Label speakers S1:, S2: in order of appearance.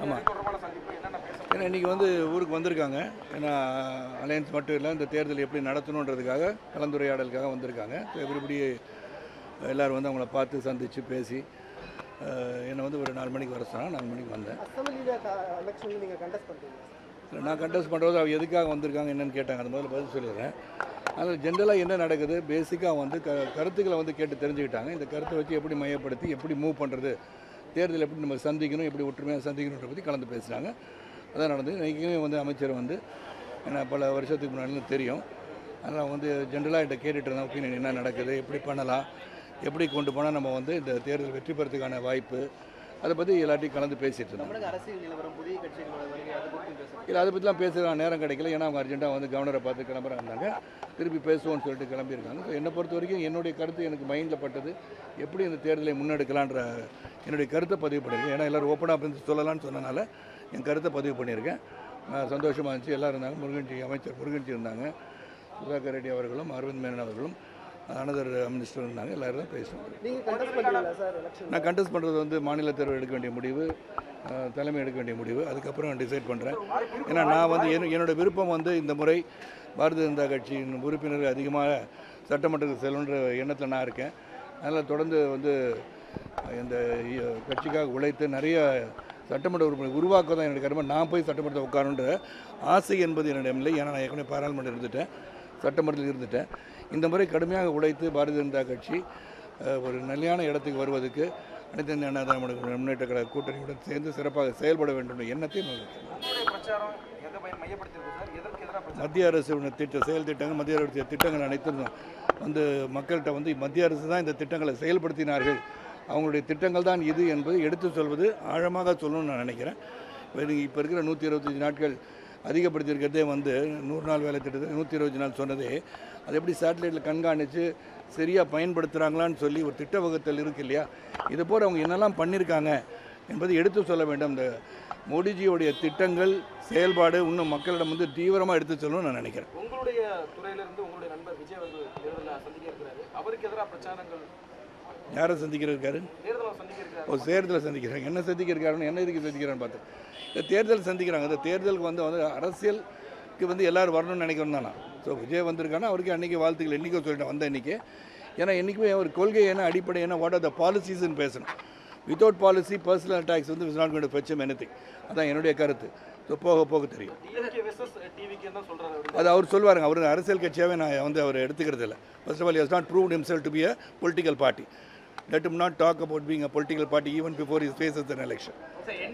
S1: ஆமாம், ஏன்னா இன்றைக்கி வந்து ஊருக்கு வந்திருக்காங்க. ஏன்னா அலையன்ஸ் மட்டும் இல்லை, இந்த தேர்தல் எப்படி நடத்தணுன்றதுக்காக கலந்துரையாடலுக்காக வந்திருக்காங்க. எவ்ரிபடி எல்லோரும் வந்து அவங்கள பார்த்து சந்தித்து பேசி என்னை வந்து ஒரு 4 மணிக்கு வர சொன்னாங்க. 4 மணிக்கு வந்தேன். நான் கண்டெஸ்ட் பண்ணுறது அவங்க எதுக்காக வந்திருக்காங்க என்னென்னு கேட்டாங்க. அந்த முதல்ல பதில் சொல்லிடுறேன். அதில் ஜென்ரலாக என்ன நடக்குது, பேசிக்காக வந்து கருத்துக்களை வந்து கேட்டு தெரிஞ்சுக்கிட்டாங்க. இந்த கருத்தை வச்சு எப்படி மையப்படுத்தி எப்படி மூவ் பண்ணுறது, தேர்தல் எப்படி நம்ம சந்திக்கணும், எப்படி ஒற்றுமையாக சந்திக்கணுன்ற பற்றி கலந்து பேசுகிறாங்க. அதான் நடந்தது. இன்றைக்குமே வந்து அமைச்சர் வந்து ஏன்னா பல வருஷத்துக்கு முன்னாடி தெரியும். அதனால் வந்து ஜென்ரலாக என்கிட்ட கேட்டுட்டு இருந்தேன், ஒப்பீனியன் என்ன நடக்குது, எப்படி பண்ணலாம், எப்படி கொண்டு போனால் நம்ம வந்து இந்த தேர்தல் வெற்றி பெறதுக்கான வாய்ப்பு, அதை பற்றி எல்லாத்தையும் கலந்து பேசிகிட்டு இருந்தோம். இல்லை, அதை பற்றிலாம் பேசுகிறாங்க, நேரம் கிடைக்கல. ஏன்னா அவங்க அர்ஜென்ட்டாக வந்து கவர்னரை பார்த்து கிளம்புறாங்க. திருப்பி பேசுவோன்னு சொல்லிட்டு கிளம்பியிருக்காங்க. ஸோ என்னை பொறுத்த வரைக்கும் என்னுடைய கருத்து எனக்கு மைண்டில் பட்டது, எப்படி இந்த தேர்தலை முன்னெடுக்கலான்ற என்னுடைய கருத்தை பதிவு பண்ணியிருக்கேன். ஏன்னா எல்லோரும் ஓப்பனாக இருந்து சொல்லலான்னு சொன்னனால என் கருத்தை பதிவு பண்ணியிருக்கேன். சந்தோஷமாக இருந்துச்சு. எல்லோரும் இருந்தாங்க. முருகன்ஜி, அமைச்சர் முருகன்ஜி இருந்தாங்க, சுதாகர் ரெட்டி அவர்களும், அரவிந்த் மேனன் அவர்களும், அனதர் மினிஸ்டர் இருந்தாங்க. எல்லோரும் தான் பேசுவோம். நான் கண்டெஸ்ட் பண்ணுறது வந்து மாநில தேர்வு எடுக்க வேண்டிய முடிவு, தலைமை எடுக்க வேண்டிய முடிவு. அதுக்கப்புறம் டிசைட் பண்ணுறேன். ஏன்னா நான் வந்து என்னோடய விருப்பம் வந்து இந்த முறை பாரதிய ஜனதா கட்சியின் உறுப்பினர்கள் அதிகமாக சட்டமன்றத்துக்கு செல்லுன்ற எண்ணத்தில் நான் இருக்கேன். அதனால் தொடர்ந்து வந்து இந்த கட்சிக்காக உழைத்து நிறைய சட்டமன்ற உறுப்பினர் உருவாக்க தான் என்னுடைய கடமை. நான் போய் சட்டமன்றத்தை உட்காரன்ற ஆசை என்பது என்னிடம் இல்லை. ஏன்னா நான் ஏற்கனவே பாராளுமன்றம் இருந்துட்டேன், சட்டமன்றத்தில் இருந்துட்டேன். இந்த முறை கடுமையாக உழைத்து பாரதிய ஜனதா கட்சி ஒரு நிலையான இடத்துக்கு வருவதற்கு அனைத்து இந்திய அண்ணா திராவிட முன்னேற்ற கழக கூட்டணியுடன் சேர்ந்து சிறப்பாக செயல்பட வேண்டும் என்ற எண்ணத்தையும் மத்திய அரசு செயல் திட்டங்கள், மத்திய அரசு திட்டங்கள் அனைத்தும் வந்து மக்கள்கிட்ட வந்து மத்திய அரசு தான் இந்த திட்டங்களை செயல்படுத்தினார்கள், அவங்களுடைய திட்டங்கள் தான் இது என்பது எடுத்து சொல்வது ஆழமாக சொல்லணும்னு நான் நினைக்கிறேன். இப்போ இருக்கிற 125 நாட்கள் அதிகப்படுத்தியிருக்கிறதே வந்து 100 நாள் வேலை திட்டத்தை 125 நாள் சொன்னதே, அது எப்படி சேட்டலைட்டில் கண்காணித்து சரியாக பயன்படுத்துகிறாங்களான்னு சொல்லி ஒரு திட்ட வகுத்தல் இருக்குது இல்லையா, இது போல் அவங்க என்னெல்லாம் பண்ணியிருக்காங்க என்பதை எடுத்து சொல்ல வேண்டும். இந்த மோடிஜியோடைய திட்டங்கள் செயல்பாடு இன்னும் மக்களிடம் வந்து தீவிரமாக எடுத்து சொல்லணும்னு நான் நினைக்கிறேன்.
S2: உங்களுடைய துறையிலிருந்து உங்களுடைய நண்பர் விஜய் வந்து தேர்தலில் சந்திக்க இருக்கிறாரு. அவருக்கு எதிராக பிரச்சாரங்கள்
S1: யாரை சந்திக்கிறாரு? தேர்தலை சந்திக்கிறாங்க. என்ன சந்திக்கிறாருன்னு, என்ன இதுக்கு சந்திக்கிறான்னு பார்த்தேன். இந்த தேர்தல் சந்திக்கிறாங்க. இந்த தேர்தலுக்கு வந்து அரசியலுக்கு வந்து எல்லோரும் வரணும்னு நினைக்கிறோம் தான் நான். ஸோ விஜய் வந்திருக்காங்கன்னா அவருக்கு அன்றைக்கி வாழ்த்துக்கள் என்றைக்கோ சொல்லிட்டேன், வந்த இன்றைக்கி. ஏன்னா என்றைக்குமே ஒரு கொள்கை என்ன, அடிப்படை என்ன, வாட் ஆர் த பாலிசிஸ்ன்னு பேசணும். வித்தவுட் பாலிசி பர்சனல் அட்டாக்ஸ் வந்து is not going to fetch anything. அதான் என்னுடைய கருத்து. ஸோ போக போக தெரியும். அது அவர் சொல்லுவாருங்க. அவர் அரசியல் கட்சியாகவே நான் வந்து அவர் எடுத்துக்கிறது இல்லை. First of all, he has not proved himself to be a political party. Let him not talk about being a political party even before he faces an election.